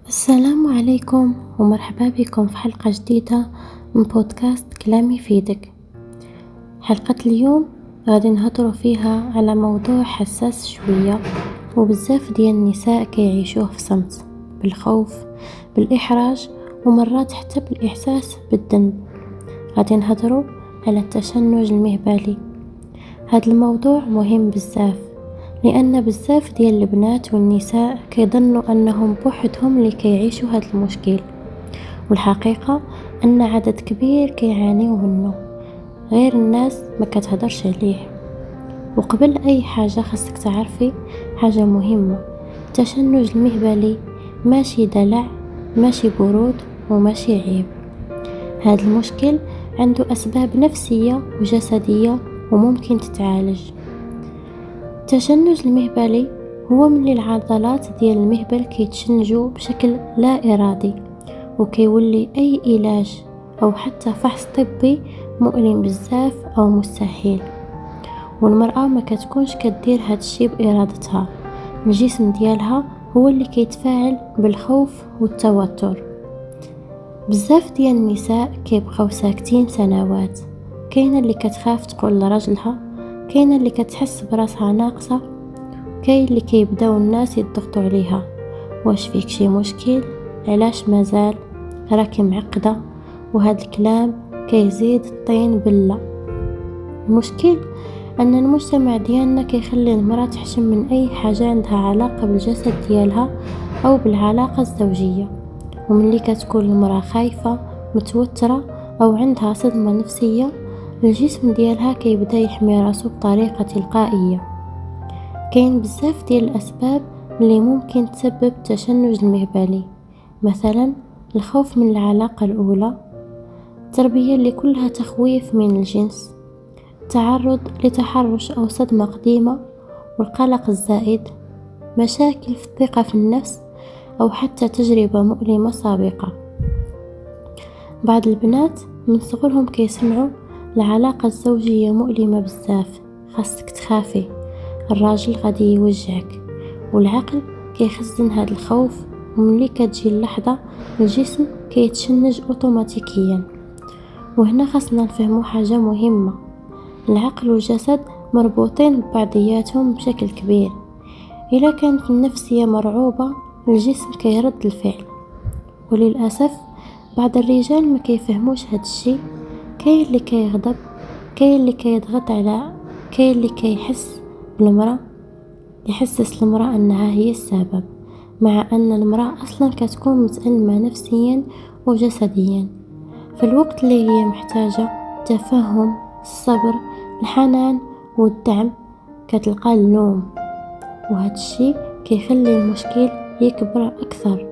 السلام عليكم ومرحبا بكم في حلقة جديدة من بودكاست كلام يفيدك. حلقة اليوم غادي نهضروا فيها على موضوع حساس شوية، وبزاف ديال النساء كيعيشوه في صمت، بالخوف، بالإحراج، ومرات حتى بالإحساس بالذنب. غادي نهضروا على التشنج المهبلي. هذا الموضوع مهم بزاف، لأن بزاف ديال البنات والنساء كيظنوا أنهم بوحدهم اللي كيعيشوا هذا المشكل، والحقيقة أن عدد كبير كيعانيو منه، غير الناس ما كتهدرش عليه. وقبل أي حاجة خاصك تعرفي حاجة مهمة: التشنج المهبلي ماشي دلع، ماشي برود، وماشي عيب. هذا المشكل عنده أسباب نفسية وجسدية وممكن تتعالج. التشنج المهبلي هو ملي العضلات ديال المهبل كيتشنجوا بشكل لا إرادي، وكيولي أي علاج أو حتى فحص طبي مؤلم بزاف أو مستحيل. والمرأة ما كتكونش كدير هاد الشي بإرادتها، الجسم ديالها هو اللي كيتفاعل بالخوف والتوتر. بزاف ديال النساء كيبقاو ساكتين سنوات، كاينه اللي كتخاف تقول لراجلها، كاينه اللي كتحس براسها ناقصه، كاين اللي كيبداو الناس يضغطوا عليها: واش فيك شي مشكل؟ علاش مازال؟ راكي معقده؟ وهذا الكلام كيزيد الطين بله. المشكل ان المجتمع ديالنا كيخلي المراه تحشم من اي حاجه عندها علاقه بالجسد ديالها او بالعلاقه الزوجيه، وملي كتكون المراه خايفه، متوتره، او عندها صدمه نفسيه، الجسم ديالها كيبدا يحمي راسو بطريقه تلقائيه. كاين بزاف ديال الاسباب اللي ممكن تسبب التشنج المهبلي، مثلا الخوف من العلاقه الاولى، التربيه اللي كلها تخويف من الجنس، تعرض لتحرش او صدمه قديمه، والقلق الزائد، مشاكل في الثقه في النفس، او حتى تجربه مؤلمه سابقه. بعض البنات من صغرهم كيسمعوا العلاقة الزوجية مؤلمة بزاف، خاصك تخافي، الراجل غادي يوجعك، والعقل كيخزن هذا الخوف، وملي كتجي اللحظة الجسم كيتشنج اوتوماتيكيا. وهنا خاصنا نفهموا حاجة مهمة: العقل والجسد مربوطين ببعضياتهم بشكل كبير. إذا كانت النفسية مرعوبة الجسم كيرد الفعل. وللأسف بعض الرجال ما كيفهموش هاد الشي، كاين اللي كيغضب، كاين اللي كيضغط على، كاين اللي كيحس بالمرأة، يحسس المرأة انها هي السبب، مع ان المرأة اصلا كتكون متألمة نفسيا وجسديا. في الوقت اللي هي محتاجة التفهم، الصبر، الحنان والدعم، كتلقى اللوم. وهذا الشي كيخلي المشكل يكبر اكثر.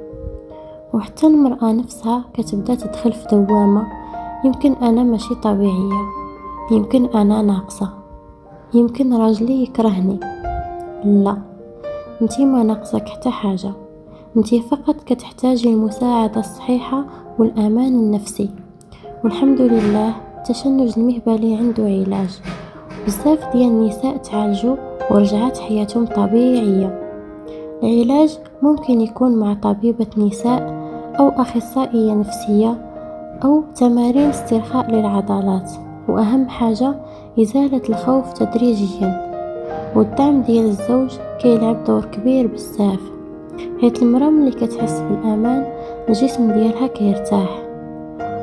وحتى المرأة نفسها كتبدا تدخل في دوامة: يمكن أنا ماشي طبيعية، يمكن أنا ناقصة، يمكن راجلي يكرهني. لا، انتي ما ناقصك حتى حاجة، انتي فقط كتحتاجي المساعدة الصحيحة والأمان النفسي. والحمد لله التشنج المهبلي عنده علاج، بزاف ديال النساء تعالجوا ورجعت حياتهم طبيعية. العلاج ممكن يكون مع طبيبة نساء أو أخصائية نفسية، أو تمارين استرخاء للعضلات، وأهم حاجة إزالة الخوف تدريجيا. والدعم ديال الزوج كيلعب دور كبير بزاف، حيث المرأة ملي كتحس بالأمان الجسم ديالها كيرتاح.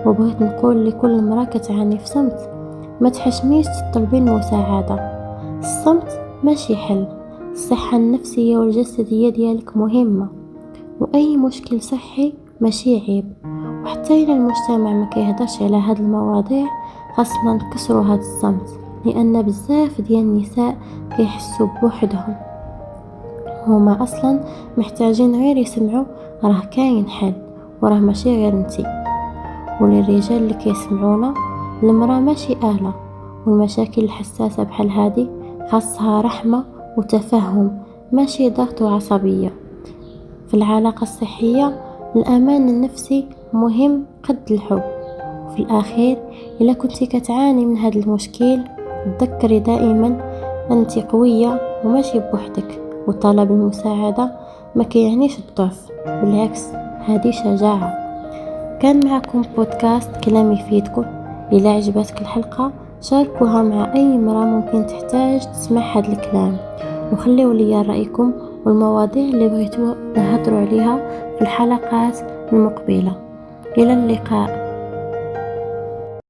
وبغيت نقول لكل مرأة كتعاني في صمت: ما تحشميش تطلبي المساعدة، الصمت ماشي حل، الصحة النفسية والجسدية ديالك مهمة، وأي مشكل صحي ماشي عيب. وحتى إلى المجتمع ما كيهدرش على هاد المواضيع، خاصنا نكسروا هاد الصمت، لأن بزاف ديال النساء كيحسوا بوحدهم، هما أصلا محتاجين غير يسمعوا راه كاين حل، وراه ماشي غير انتي. وللرجال اللي كيسمعونا، المرأة ماشي آلة، والمشاكل الحساسة بحال هادي خاصها رحمة وتفهم، ماشي ضغط وعصبية. في العلاقة الصحية الأمان النفسي مهم قد الحب. وفي الأخير إلا كنتي كتعاني من هذا المشكل، تذكري دائما أنت قوية وماشي بوحدك، وطلب المساعدة ما كيعنيش الضعف، بالعكس هذه شجاعة. كان معكم بودكاست كلام يفيدكم. إذا عجبتك الحلقة شاركوها مع أي امرأة ممكن تحتاج تسمع هذا الكلام، وخليوا لي رأيكم والمواضيع اللي بغيتوا نهضروا عليها في الحلقات المقبلة. إلى اللقاء.